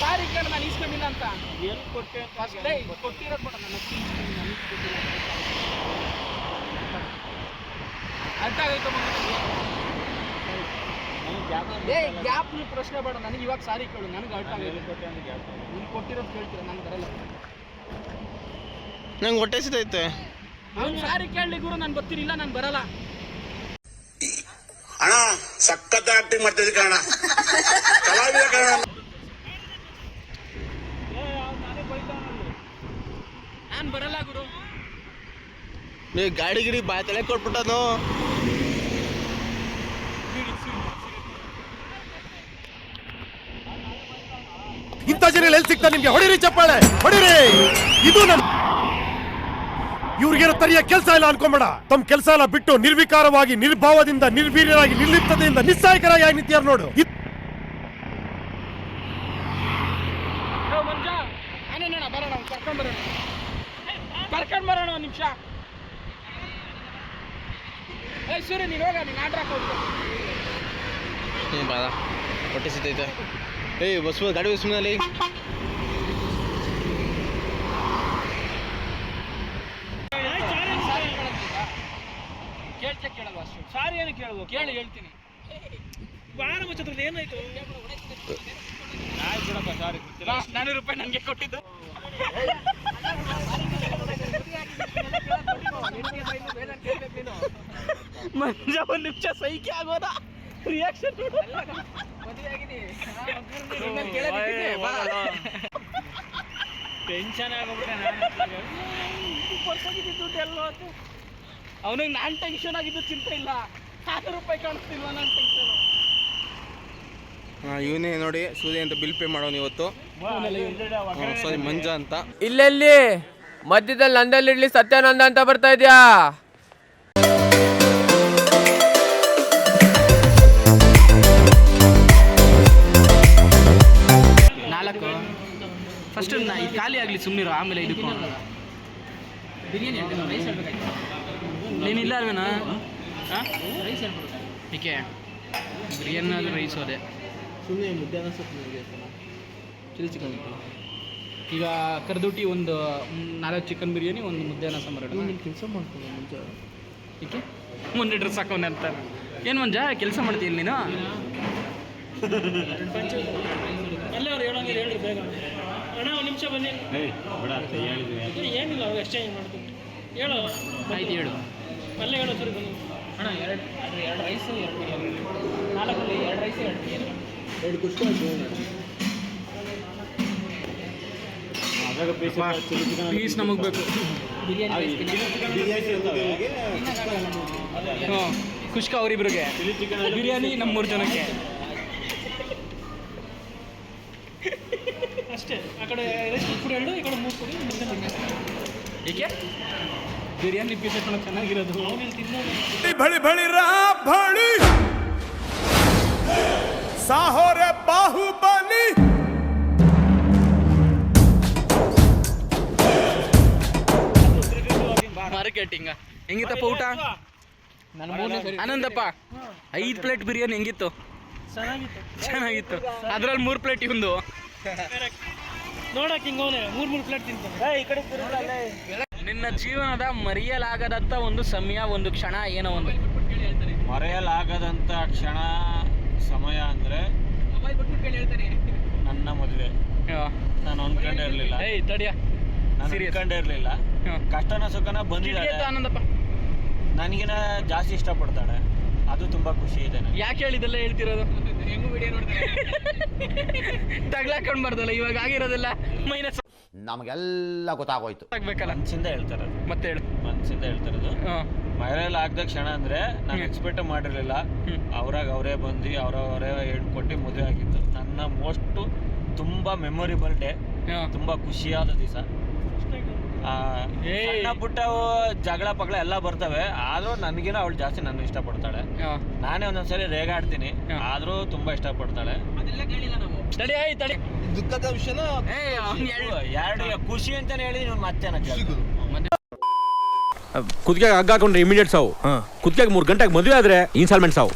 [SPEAKER 1] ಸಾರಿ ಕಣ, ನಾನು ಇಸ್ಕೊಂಡಿಲ್ಲ ಅಂತ.
[SPEAKER 5] ಎಲ್ಲಿ ಕೊಟ್ಟೆ?
[SPEAKER 1] ಕೊಟ್ಟಿರೋದು ಕೊಡ. ನನ್ನ ಅರ್ಥ ಆಗೈತೆ ಗ್ಯಾಪ್ ಪ್ರಶ್ನೆ ಬೇಡ ನನಗೆ. ಇವಾಗ ಸಾರಿ ಕೇಳು, ನನಗೆ ಅರ್ಥ ಆಗೈತೆ. ನೀನು ಕೊಟ್ಟಿರೋದು ಕೇಳ್ತೀರ, ನಾನು ಬರಲ್ಲ.
[SPEAKER 5] ನಂಗೆ ಹೊಟ್ಟೆ ಸಿದೈತೆ.
[SPEAKER 1] ಅವ್ನು ಸಾರಿ ಕೇಳಲಿ ಗುರು, ನಾನು ಗೊತ್ತಿರಲಿಲ್ಲ, ನಾನು ಬರಲ್ಲ.
[SPEAKER 11] ಅಣ್ಣ ಸಖತ್ ಆಕ್ಟಿಂಗ್ ಮಾಡ್ತಿದ್ದೆ ಕಣ, ಕಲಾವಿದ ಕಣ.
[SPEAKER 1] ನಾನು ಬರಲ್ಲ ಗುರು.
[SPEAKER 5] ಗಾಡಿ ಗಿಡಿ ಬಾಯ್ ತಲೆ ಕೊಟ್ಬಿಟ್ಟನು.
[SPEAKER 10] ಇಂಥ ಜನ ಎಲ್ಲಿ ಸಿಗ್ತಾ ನಿಮ್ಗೆ? ಹೊಡಿರಿ ಚಪ್ಪಾಳೆ, ಹೊಡಿರಿ. ಇದು ನಮ್ಮ ಇವ್ರಿಗೇನೋ ತರಿಯ ಕೆಲಸ ಇಲ್ಲ ಅನ್ಕೊಂಬೇಡ. ತಮ್ಮ ಕೆಲಸ ಎಲ್ಲ ಬಿಟ್ಟು ನಿರ್ವಿಕಾರವಾಗಿ, ನಿರ್ಭಾವದಿಂದ, ನಿರ್ವೀರ್ಯರಾಗಿ, ನಿರ್ಲಿಪ್ತತೆಯಿಂದ, ನಿಸ್ಸಾಯಕರಾಗಿ ನಿಂತಿಯಾರ ನೋಡು.
[SPEAKER 1] ಕರ್ಕೊಂಡ್ ಬರೋಣ ಒಂದು ನಿಮಿಷ. ಏಯ್ ಸೂರ್ಯ, ನೀನು ಹೋಗ, ನೀನು ಆರ್ಡ್ರ್ ಹಾಕೋದು.
[SPEAKER 5] ಬಾದ ಹೊಟ್ಟೆ ಸಿದೈತೆ. ಏಯ್ ಬಸ್ ಗಾಡಿ ಸುಮ್ಮನೆ
[SPEAKER 1] ಕೇಳ್ತೆ ಕೇಳಲ್ವ ಅಷ್ಟು?
[SPEAKER 4] ಸಾರಿ ಏನು ಕೇಳ್ಬೋದು?
[SPEAKER 1] ಕೇಳಿ ಹೇಳ್ತೀನಿ.
[SPEAKER 4] ಬಾರ ಮುಚ್ಚದ್ರದ್ದು ಏನಾಯ್ತು?
[SPEAKER 5] ಆಯ್ತು ಬಿಡಪ್ಪ, ಸಾರಿ.
[SPEAKER 1] 400 ರೂಪಾಯಿ ನನಗೆ ಕೊಟ್ಟಿದ್ದು. ಮಂಜ ಒಂದು ನಿಮಿಷ ಸೈಕೆ ಆಗೋದ ರಿಯಾಕ್ಷನ್
[SPEAKER 5] ಟೆನ್ಷನ್ ಆಗೋಗ್ಬಿಟ್ಟೆ.
[SPEAKER 1] ದುಡ್ಡು ಎಲ್ಲ ಅವನಿಗೆ ನಾನು ಟೆನ್ಷನ್ ಆಗಿದ್ದು ಚಿಂತೆ ಇಲ್ಲ. 400 ರೂಪಾಯಿ ಕಾಣಿಸ್ತಿಲ್ವ ನಾನು ಟೆನ್ಷನ್.
[SPEAKER 5] ಇವನೇ ನೋಡಿ ಸೂರ್ಯ ಅಂತ ಬಿಲ್ ಪೇ ಮಾಡೋನು ಇವತ್ತು. ಸಾರಿ ಮಂಜ ಅಂತ.
[SPEAKER 12] ಇಲ್ಲೆಲ್ಲಿ ಮಧ್ಯದಲ್ಲಿ ನಂದಲ್ಲಿ ಇಡ್ಲಿ ಸತ್ಯಾನಂದ ಅಂತ ಬರ್ತಾ ಇದ್ಯಾ?
[SPEAKER 1] ನಾಲ್ಕು ಫಸ್ಟ್ ಖಾಲಿ ಆಗಲಿ, ಸುಮ್ಮನಿರು, ಆಮೇಲೆ ಇದಕ್ಕೆ ಬಿರಿಯಾನಿ ರೈಸ್ ಹೇಳ್ಬೇಕಾಯ್ತು. ನೀನಿಲ್ಲ ಅಲ್ವೇನಾ? ಹಾಂ ರೈಸ್ ಹೇಳ್ಬೋದು. ಏಕೆ ಬಿರಿಯಾನಿ ಆದರೆ ರೈಸ್ ಅದೇ
[SPEAKER 5] ಸುಮ್ಮನೆ ಮಧ್ಯಾಹ್ನ
[SPEAKER 1] ಚಿಲ್ಲಿ ಚಿಕನ್ ಇತ್ತು. ಈಗ ಕರ್ದುಟಿ ಒಂದು 4 ಚಿಕನ್ ಬಿರಿಯಾನಿ, ಒಂದು ಮಧ್ಯಾಹ್ನ ಸಾಂಬಾರು.
[SPEAKER 5] ಕೆಲಸ ಮಾಡ್ಕೊಂಡು ಮುಂಚೆ
[SPEAKER 1] ಏಕೆ ಮುಂದೆ ಡ್ರೆಸ್ ಹಾಕೊಂಡೆ ಅಂತ ಏನು ಮಂಜ ಕೆಲಸ ಮಾಡ್ತೀಯ ನೀನು?
[SPEAKER 4] ಅಲ್ಲೇ ಅವ್ರು ಹೇಳೋಂಗಿಲ್ಲ, ಹೇಳ್ರಿ ಬೇಗ. ಅಣ್ಣ ಒಂದು ನಿಮಿಷ ಬನ್ನಿ. ಏನಿಲ್ಲ, ಅವ್ರು ಎಕ್ಸ್ಚೇಂಜ್ ಮಾಡ್ತೀನಿ. ಹೇಳು.
[SPEAKER 1] ಆಯ್ತು ಹೇಳು.
[SPEAKER 4] ಅಲ್ಲೇ ಹೇಳೋ ಸರಿ ಬನ್ನಿ.
[SPEAKER 1] ಅಣ್ಣ ಎರಡು ರೈಸ್, 2 ಬಿರಿಯಾನಿ. 4ರಲ್ಲಿ 2 ರೈಸ್, 2 ಬಿರಿಯಾನಿ.
[SPEAKER 5] 2 ಕುಷ್ಕ
[SPEAKER 1] ಪೀಸ್ ನಮಗೆ ಬೇಕು. ಬಿರಿಯಾನಿ ಹ್ಞೂ, ಕುಷ್ಕ ಅವರಿಬ್ರಿಗೆ, ಬಿರಿಯಾನಿ ನಮ್ಮ 3 ಜನಕ್ಕೆ
[SPEAKER 4] ಅಷ್ಟೇ. ಆ ಕಡೆ ರೈಸ್ ಕೂಡ 2, ಈ ಕಡೆ 3 ಕೊಡಿ.
[SPEAKER 1] ಏಕೆ ಬಿರಿಯಾನಿ ಪೀಸ್ ಹಾಕೊಂಡು ಚೆನ್ನಾಗಿರೋದು.
[SPEAKER 4] ಅವನಿಲ್ಲಿ ತಿನ್ನೋದು
[SPEAKER 10] ಬಳಿ ಬಳಿ ರಾ ಬಳಿ ಸಾಹೋರೆ ಬಾಹುಬಲಿ.
[SPEAKER 1] ಮಾರ್ಕೆಟಿಂಗ್ ಹೆಂಗಿತ್ತಪ್ಪ ಊಟ? ಆನಂದಪ್ಪ 5 ಪ್ಲೇಟ್ ಬಿರಿಯಾನಿ ಹೆಂಗಿತ್ತು? ಚೆನ್ನಾಗಿತ್ತು. ಅದ್ರಲ್ಲಿ 3 ಪ್ಲೇಟ್ ಇವಂದು.
[SPEAKER 4] ನೋಡಕ್ ಹಿಂಗೋನೆ 3 ಪ್ಲೇಟ್ ತಿಂತಾನೆ.
[SPEAKER 1] ನಿನ್ನ ಜೀವನದ ಮರೆಯಲಾಗದಂತ ಒಂದು ಸಮಯ, ಒಂದು ಕ್ಷಣ, ಏನೋ ಒಂದು
[SPEAKER 5] ಮರೆಯಲಾಗದಂತ ಕ್ಷಣ ಸಮಯ ಅಂದ್ರೆ ನನ್ನ ಮದುವೆ. ನಾನು ಅನ್ಕೊಂಡೇ ಇರ್ಲಿಲ್ಲ. ನಾನು ಅನ್ಕೊಂಡೇ ಇರ್ಲಿಲ್ಲ. ಕಷ್ಟನ ಸುಖನ ಬಂದಿದ್ದಾಳೆ.
[SPEAKER 1] ಆನಂದಪ್ಪ
[SPEAKER 5] ನನಗಿನ ಜಾಸ್ತಿ ಇಷ್ಟಪಡ್ತಾಳೆ. ಅದು ತುಂಬಾ ಖುಷಿ ಇದೆ ನನಗೆ.
[SPEAKER 1] ಯಾಕೆ ಹೇಳಿದೆಲ್ಲ ಹೇಳ್ತಿರೋದು? ತಗ್ಲಾಕೊಂಡ್ ಬರ್ದಲ್ಲ ಇವಾಗ ಆಗಿರೋದೆಲ್ಲ ಮೈನಸ್.
[SPEAKER 7] ನಮಗೆಲ್ಲ ಗೊತ್ತಾಗೋಯ್ತು.
[SPEAKER 1] ಆಗ್ಬೇಕಲ್ಲ
[SPEAKER 5] ಮನ್ಸಿಂದ ಹೇಳ್ತಾರದು.
[SPEAKER 1] ಮತ್ತೆ ಹೇಳು.
[SPEAKER 5] ಮನ್ಸಿಂದ ಹೇಳ್ತಾರದು. ಮರೆಯಲಾಗದ ಕ್ಷಣ ಅಂದ್ರೆ ನಾನು ಎಕ್ಸ್ಪೆಕ್ಟ್ ಮಾಡಿರ್ಲಿಲ್ಲ. ಅವರೇ ಬಂದು ಅವರವರೇ ಹೇಳ್ಕೊಟ್ಟು ಮದುವೆ ಆಗಿತ್ತು. ನನ್ನ ಮೋಸ್ಟ್ ತುಂಬಾ ಮೆಮೊರಿಬಲ್ ಡೇ. ತುಂಬಾ ಖುಷಿಯಾದ ದಿವಸ. ಸಣ್ಣ ಪುಟ್ಟ ಜಗಳ ಪಗಳ ಎಲ್ಲ ಬರ್ತವೆ, ಆದ್ರೂ ನನಗಿನ ಅವಳು ಜಾಸ್ತಿ ನನ್ನ ಇಷ್ಟಪಡ್ತಾಳೆ. ನಾನೇ ಒಂದೊಂದ್ಸರಿ ರೇಗಾಡ್ತೀನಿ, ಆದ್ರೂ ತುಂಬಾ ಇಷ್ಟಪಡ್ತಾಳೆ.
[SPEAKER 10] ದುಃಖದ ವಿಷಯನ
[SPEAKER 5] ಎರಡು ಖುಷಿ ಅಂತಾನೆ ಹೇಳಿ ನೀವು ಮತ್ತೆ
[SPEAKER 9] ಕುತ್ತಿಗೆ ಹಗ್ಗ ಹಾಕೊಂಡ್ರೆ ಇಮಿಡಿಯೇಟ್ ಸಾವು. ಕುತ್ತಿಗೆ 3 ಗಂಟೆಗೆ ಮದುವೆ ಆದ್ರೆ ಇನ್ಸ್ಟಾಲ್ಮೆಂಟ್ ಸಾವು.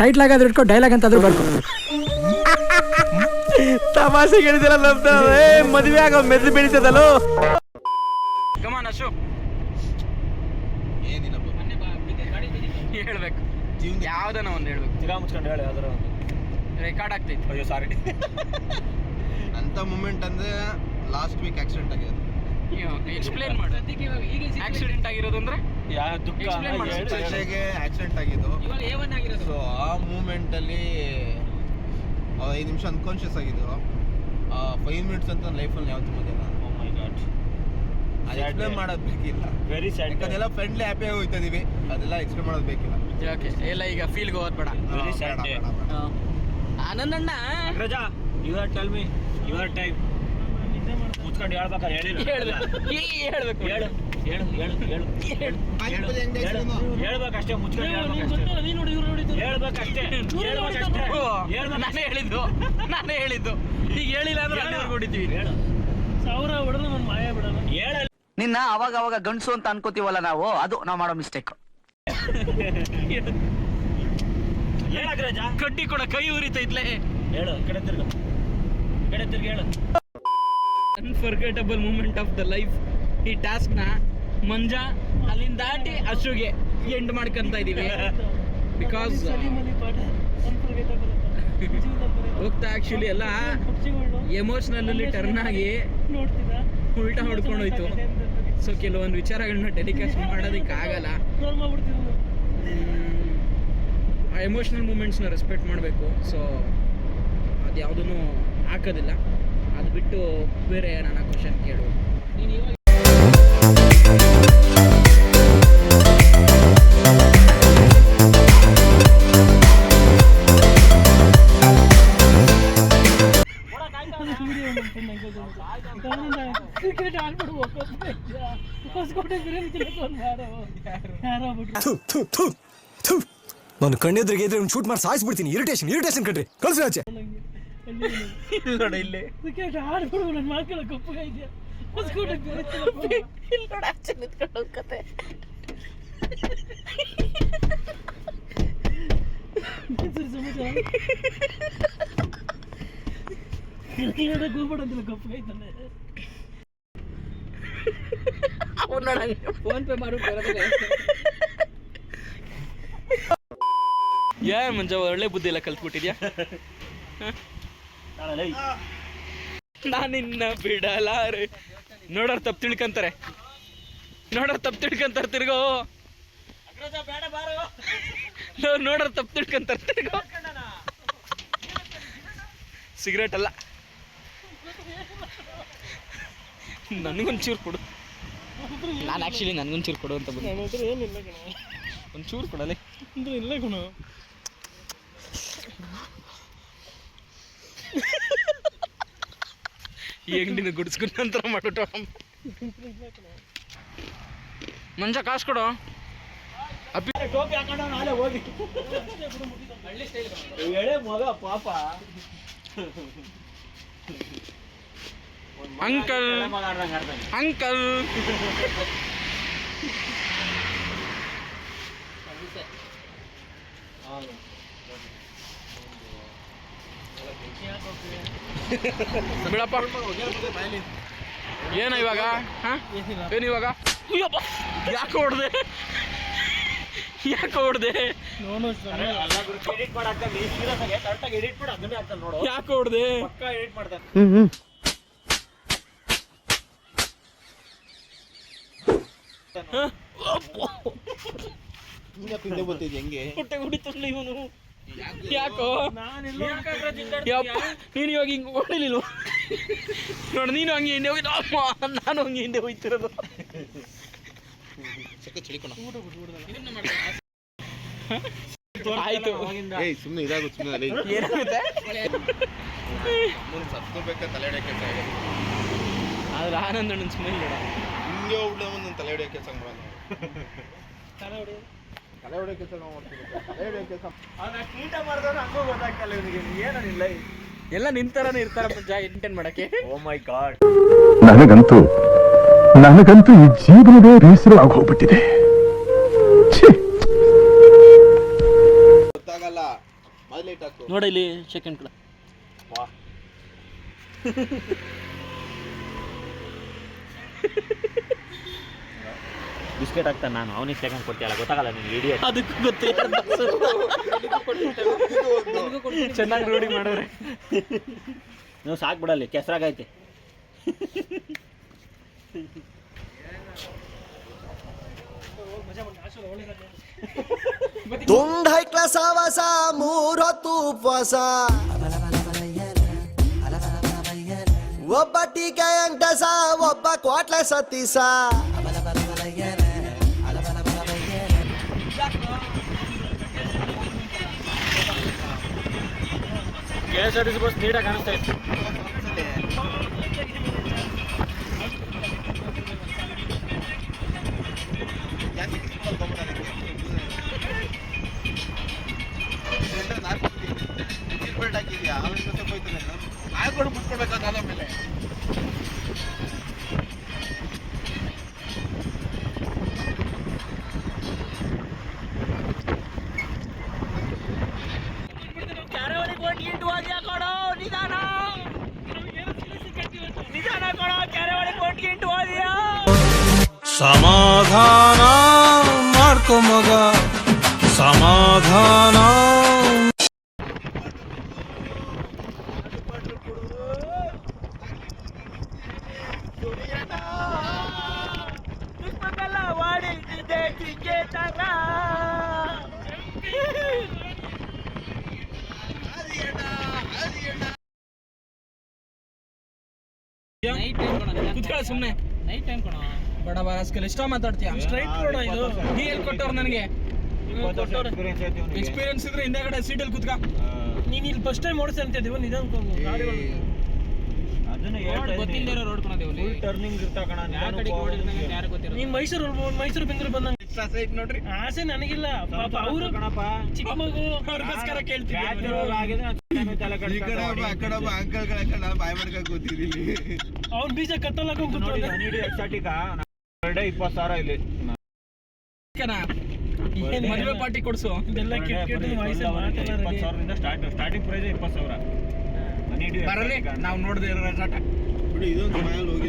[SPEAKER 4] ಟೈಟ್ಲ್ ಆಗಾದ್ರೆ ಇಟ್ಕೊ, ಡೈಲಾಗ್ ಅಂತ ಆದ್ರೂ ಬರ್ಕೊ.
[SPEAKER 9] ತಮಾಷೆ ಹೇಳಿದಿಲ್ಲ ಮದುವೆ ಆಗೋ ಮೆದ್ದು ಬೆಳೀತದಲ್ಲೋ.
[SPEAKER 1] ಕಮಾನ್ ಅಶು, ಹೇಳ್ಬೇಕು. ಯಾವ್ದನ ಒಂದು ಹೇಳ್ಬೇಕು.
[SPEAKER 5] ತಿರಾ ಮುಚ್ಕೊಂಡು ಹೇಳಿ ಯಾವ್ದಾರ ಒಂದು.
[SPEAKER 1] ರೆಕಾರ್ಡ್ ಆಗ್ತೈತಿ.
[SPEAKER 5] ಅಯ್ಯೋ ಸಾರಿ.
[SPEAKER 10] ಅಂತ ಮೂಮೆಂಟ್ ಅಂದ್ರೆ ಲಾಸ್ಟ್ ವೀಕ್ ಆಕ್ಸಿಡೆಂಟ್ ಆಗಿದೆ.
[SPEAKER 1] ಎಕ್ಸ್ಪ್ಲೇನ್ ಮಾಡು. ಆಕ್ಸಿಡೆಂಟ್ ಆಗಿರೋದು ಅಂದ್ರೆ
[SPEAKER 10] ಆಕ್ಸಿಡೆಂಟ್ ಆಗಿದ್ದು. ಸೊ ಆ ಮೂಮೆಂಟ್ ಅಲ್ಲಿ 5 ನಿಮಿಷ ಅನ್ಕಾನ್ಶಿಯಸ್ ಆಗಿದ್ದು. 5 ಮಿನಿಟ್ಸ್ ಅಂತ ನನ್ನ ಲೈಫಲ್ಲಿ ಯಾವತ್ತೂ ಬಂದಿಲ್ಲ.
[SPEAKER 5] ಓ ಮೈ ಗಾಡ್.
[SPEAKER 10] ಅದು ಎಕ್ಸ್ಪ್ಲೇನ್ ಮಾಡೋದು ಬೇಕಿಲ್ಲ.
[SPEAKER 5] Very sad.
[SPEAKER 10] ಅದೆಲ್ಲ ಫ್ರೆಂಡ್ಲಿ ಹ್ಯಾಪಿ ಆಗಿ ಹೋಗ್ತಾ ಇದೀವಿ, ಅದೆಲ್ಲ ಎಕ್ಸ್ಪ್ಲೇನ್ ಮಾಡೋದು ಬೇಕಿಲ್ಲ.
[SPEAKER 1] ಓಕೆ, ಎಲ್ಲ ಈಗ ಫೀಲ್ಗೆ ಹೋಗೋದು ಬೇಡ.
[SPEAKER 5] Very sad day.
[SPEAKER 1] ಆನಂದಣ್ಣ
[SPEAKER 5] ರಜಾ, your tell me your time. ಮುಚ್ಕೊಂಡು ಹೇಳ್ಬೇಕಾರೆ ಹೇಳಿಲ್ಲ.
[SPEAKER 1] ಹೇಳ್ಬೇಕು.
[SPEAKER 5] ಹೇಳ್ಬೇಕಷ್ಟೇ. ಮುಚ್ಕೊಂಡು
[SPEAKER 1] ನಾನೇ ಹೇಳಿದ್ದು. ಈಗ ಹೇಳಿಲ್ಲ ಅಂದ್ರೆ ಅಲ್ಲಿವರೆಗೂ ಹೊಡಿತೀವಿ. ನಿನ್ನ ಅವಾಗ ಗಂಡಸು ಅಂತ ಅನ್ಕೋತೀವಲ್ಲ ನಾವು, ಅದು ನಾವು ಮಾಡೋ ಮಿಸ್ಟೇಕ್. ಕಡ್ಡಿ ಕೂಡ ಕೈ ಉರಿತೈತ್ಲೆ.
[SPEAKER 5] ಹೇಳು, ಕಡೆ ತಿರ್ಗಿ ಹೇಳು.
[SPEAKER 1] Unforgettable moment of the life. ಈ ಟಾಸ್ಕ್ ನ ಮಂಜ ಅಲ್ಲಿಂದ ದಾಟಿ ಅಶುಗೆ ಎಂಡ್ ಮಾಡ್ಕೊಂತ ಇದೀವಿ. ಬಿಕಾಸ್ ಹೋಗ್ತಾ ಆಕ್ಚುಲಿ ಎಲ್ಲ ಎಮೋಷನಲ್ ಅಲ್ಲಿ ಟರ್ನ್ ಆಗಿ ಉಲ್ಟಾ ಹೊಡ್ಕೊಂಡು ಹೋಯ್ತು. ಸೊ ಕೆಲವೊಂದು ವಿಚಾರಗಳನ್ನ ಟೆಲಿಕಾಸ್ಟ್ ಮಾಡೋದಕ್ಕೆ ಆಗಲ್ಲ. ಆ ಎಮೋಷನಲ್ ಮೂಮೆಂಟ್ಸ್ನ ರೆಸ್ಪೆಕ್ಟ್ ಮಾಡಬೇಕು. ಸೊ ಅದು ಯಾವುದೂ ಹಾಕೋದಿಲ್ಲ. ಅದು ಬಿಟ್ಟು ಬೇರೆ ನನ್ನ ಕ್ವಶನ್ ಕೇಳು.
[SPEAKER 4] ಕ್ರಿಕೆಟ್ ಆಡ್ಬಿಡು, ಹೊಸಕೋಟೆ ಬಿರಿಯಾನಿ
[SPEAKER 10] ನಾನು ಕಣ್ಣೆದ್ರಿಗೆ ಇದ್ರೆ ಶೂಟ್ ಮಾಡಿ ಸಾಯಿಸ್ಬಿಡ್ತೀನಿ. ಇರಿಟೇಷನ್ ಕಣ್ರಿ, ಕಳ್ಸಿ ಆಚೆ.
[SPEAKER 1] ಇಲ್ಲೇ
[SPEAKER 4] ಕ್ರಿಕೆಟ್ ಆಡ್ಬಿಡು, ನನ್ನ ಮಕ್ಕಳ ಕಪ್ಪಗ ಇದೆಯಾ, ಹೊಸಕೋಟೆ ಕತೆ.
[SPEAKER 1] ಫೋನ್ ಪೇ ಮಾಡು. ಯಾ ಮಂಜ, ಒಳ್ಳೆ ಬುದ್ಧಿ ಎಲ್ಲ ಕಲ್ತ್ಬಿಟ್ಟಿದ್ಯಾ. ನಾನಿನ್ನ ಬಿಡಲಾರೆ. ನೋಡೋರು ತಪ್ಪು ತಿಳ್ಕೊಂತಾರೆ ತಿರ್ಗೋ. ನೋಡೋರು ತಪ್ಪು ತಿಳ್ಕೊಂತಾರೆ ತಿರ್ಗೋ. ಸಿಗರೇಟ್ ಅಲ್ಲ, ನನಗೊಂಚೂರು ಕೊಡು. ನಾನು ಆ್ಯಕ್ಚುಲಿ ನನಗೊಂಚೂರು ಕೊಡು ಅಂತ ಬಂದು. ಒಂಚೂರು ಕೊಡಲಿ
[SPEAKER 4] ಇಲ್ಲ ಗುಣ.
[SPEAKER 1] ಈ ಅಂಗಡಿನ ಗುಡಿಸ್ಕೊಂಡು ನಂತರ ಮಾಡ್ಬಿಟ್ಟು ಮಂಜ ಕಾಸು ಕೊಡು.
[SPEAKER 5] ಟೋಪಿ ಹಾಕೊಂಡು ನಾಳೆ ಹೋಗಿ ಎಳೆ ಮಗ ಪಾಪ.
[SPEAKER 1] ಅಂಕಲ್
[SPEAKER 5] ಮಗ ಆಡ್ದಂಗೆ ಆಡ್ತಾನೆ.
[SPEAKER 1] ಅಂಕಲ್ ಬಿಡಪ್ಪ. ಏನ ಇವಾಗ? ಏನು ಇವಾಗ? ಯಾಕೆ ಹೊಡ್ದೆ? ಯಾಕೆ ಹೊಡ್ದೆ?
[SPEAKER 5] ಎಡಿಟ್ ಮಾಡಾಕ್ತಾನೆ ಸೀರಿಯಸ್ ಆಗಿ ಕರೆಕ್ಟಾಗಿ ಎಡಿಟ್ ಮಾಡಿ ಅದನ್ನೇ ಆಗ್ತಾನೆ ನೋಡು.
[SPEAKER 1] ಯಾಕೆ ಹೊಡ್ದೆ?
[SPEAKER 5] ಪಕ್ಕ ಎಡಿಟ್ ಮಾಡ್ತಾನೆ.
[SPEAKER 10] ಹಿಂದೆ ಬರ್ತಿದ್ದೆ ಹೆಂಗೆ
[SPEAKER 1] ಹೊಟ್ಟೆ ಹೊಡಿತಲ್ಲ ಇವನು. ಯಾಕೋ ನೀನು ಇವಾಗ ಹಿಂಗೆ ಹೊಡಿಲಿಲ್ವ? ನೋಡಿ ನೀನು ಹಂಗೆ ಹಿಂದೆ ಹೋಗಿ ನಾನು ಹಂಗೆ ಹಿಂದೆ ಹೋಯ್ತಿರೋದು. ಆಯ್ತು
[SPEAKER 10] ಏಯ್ ಸುಮ್ಮನೆ ಇದಾಗುತ್ತೆ ಸುಮ್ಮನೆ
[SPEAKER 1] ಏನಾಗುತ್ತೆ?
[SPEAKER 10] ಸತ್ಕೋಬೇಕಾ ತಲೆ ಹೊಡಿಯೋ ಕೆಲಸ ಇದೆ.
[SPEAKER 1] ಆದ್ರೆ ಆನಂದ ಸ್ಮೆಲ್ ನೋಡ
[SPEAKER 10] ಹಿಂಗೆ ಹೋಗ್ಬಿಡ ಒಂದು ತಲೆ ಹೊಡಿಯೋ ಕೆಲಸ ಮಾಡೋಣ. ತಲೆ ಹೊಡಿಯೋ ಕೆಲಸ ನಾವು ಮಾಡ್ತೀವಿ. ತಲೆ ಹೊಡಿಯೋ ಕೆಲಸ
[SPEAKER 5] ಅವನ ಕೀಟ ಮಾಡಿದವನು ಹಂಗೂ ಗೊತ್ತಾಗ್ತಲ್ಲ ಇವನಿಗೆ. ಏನನಿಲ್ಲ
[SPEAKER 1] ಎಲ್ಲ ನಿಂತರನೇ ಇರ್ತಾರ ಇಂಟೆನ್ ಮಾಡಕ್ಕೆ.
[SPEAKER 5] ಓ ಮೈ ಗಾಡ್.
[SPEAKER 9] ನನಗಂತೂ ಈ ಜೀವನವೇ ಬೇಸರ ಆಗೋಗ್ಬಿಟ್ಟಿದೆ.
[SPEAKER 10] ಗೊತ್ತಾಗಲ್ಲ ಮೊದಲೇ ಇಟ್ಟಾಕು.
[SPEAKER 1] ನೋಡ ಇಲ್ಲಿ ಸೆಕೆಂಡ್ ಕಡೆ
[SPEAKER 5] ಬಿಸ್ಕೆಟ್ ಹಾಕ್ತಾನೆ. ನಾನು ಅವನಿಗೆ ಸೆಕೆಂಡ್ ಕೊಡ್ತೀಯಲ್ಲ ಗೊತ್ತಾಗಲ್ಲ ನಿನ್ಗೆ ಇಡಿಯೋ.
[SPEAKER 1] ಅದಕ್ಕೂ ಗೊತ್ತಿಲ್ಲ. ಚೆನ್ನಾಗಿ ರೂಢಿ ಮಾಡಿದ್ರೆ
[SPEAKER 5] ನೀವು ಸಾಕು ಬಿಡಲ್ಲಿ ಕೆಸರಾಗೈತೆ.
[SPEAKER 2] ತುಂಡ್ ಹೈಕ್ಲ ಸಾವಾಸ 3 ಹೊತ್ತು ಉಪವಾಸ ಒಬ್ಬ ಟೀಕೆ ಅಂಟಸ ಒಬ್ಬ ಕ್ವಾಟ್ಲೆ ಸತೀಸ
[SPEAKER 5] KSRTC ಬಸ್ ನೀಟಾಗಿ ಕಾಣಿಸ್ತಾ ಇತ್ತು.
[SPEAKER 10] ಹಾಕಿದ್ಯಾ ಆಮೇಲೆ ಮತ್ತೆ ಹೋಯ್ತಾನೆ ಹಾಕೊಂಡು ಬಿಟ್ಕೊಡ್ಬೇಕಾದ ಆಮೇಲೆ
[SPEAKER 2] ಸಮಾಧಾನ ಮಾಡ್ಕೊ ಮಗ ಸಮಾಧಾನ.
[SPEAKER 1] ಕುತ್ಕೊಳ್ಳ ಸುಮ್ಮನೆ. ನೈಟ್ ಟೈಮ್ ಕಣ ಬಡ ಬಾರಸ್ಕಲ್ ಎಷ್ಟೋ ಮಾತಾಡ್ತೀಯ. ಸ್ಟ್ರೈಟ್ ರೋಡ್ ಇದು. ನೀ ಎಲ್ಲಿ ಕೊಟ್ಟವ್ರು ನನಗೆ? ಎಕ್ಸ್ಪೀರಿಯನ್ಸ್ ಇದ್ರೆ ಹಿಂದೆಗಡೆ ಸೀಟಲ್ಲಿ ಕುತ್ಕ.
[SPEAKER 4] ನೀನು ಇಲ್ಲಿ ಫಸ್ಟ್ ಟೈಮ್ ಓಡಿಸ್ತಾ ಅಂತಿದ್ದೀವಿ ನಿಧಾನ ಗಾಡಿಗಳು
[SPEAKER 1] ಗೊತ್ತಿಲ್ಲದಿರೋ ರೋಡ್ ಕಣದೇವಲ್ಲಿ
[SPEAKER 5] ಟರ್ನಿಂಗ್ ಇರ್ತಾ ಕಣ.
[SPEAKER 4] ನೀನ್ ಮೈಸೂರು ಬೆಂಗಳೂರು ಬಂದಂಗ
[SPEAKER 1] ನೋಡ್ರಿ.
[SPEAKER 4] ಆಸೆ ನನಗಿಲ್ಲ ಪಾಪ ಅವರು ಚಿಕ್ಕ ಮಗು ಅವ್ರಿಗೋಸ್ಕರ ಕೇಳ್ತೀವಿ. ಅವ್ನ್ ಬೀಜ ಕತ್ತಲಾಕೊಂಡ್
[SPEAKER 5] ಡೇ 20,000 ಇಲ್ಲಿ.
[SPEAKER 1] ಮದುವೆ ಪಾರ್ಟಿ ಕೊಡ್ಸು.
[SPEAKER 4] ಇದೆಲ್ಲ ಕೆಟ್ಟ ವಯಸ್ಸಲ್ಲಿ ಮಾತಾಡೋದು.
[SPEAKER 5] 20,000 ಸ್ಟಾರ್ಟಿಂಗ್ ಪ್ರೈಸ್ 20,000.
[SPEAKER 1] ಬರಲಿ ನಾವು ನೋಡ್ದೆ ಇರೋ ಟಾಟಾ
[SPEAKER 10] ಬಿಡಿ ಇದೊಂದು ಮನೆಯಲ್ಲಿ ಹೋಗಿ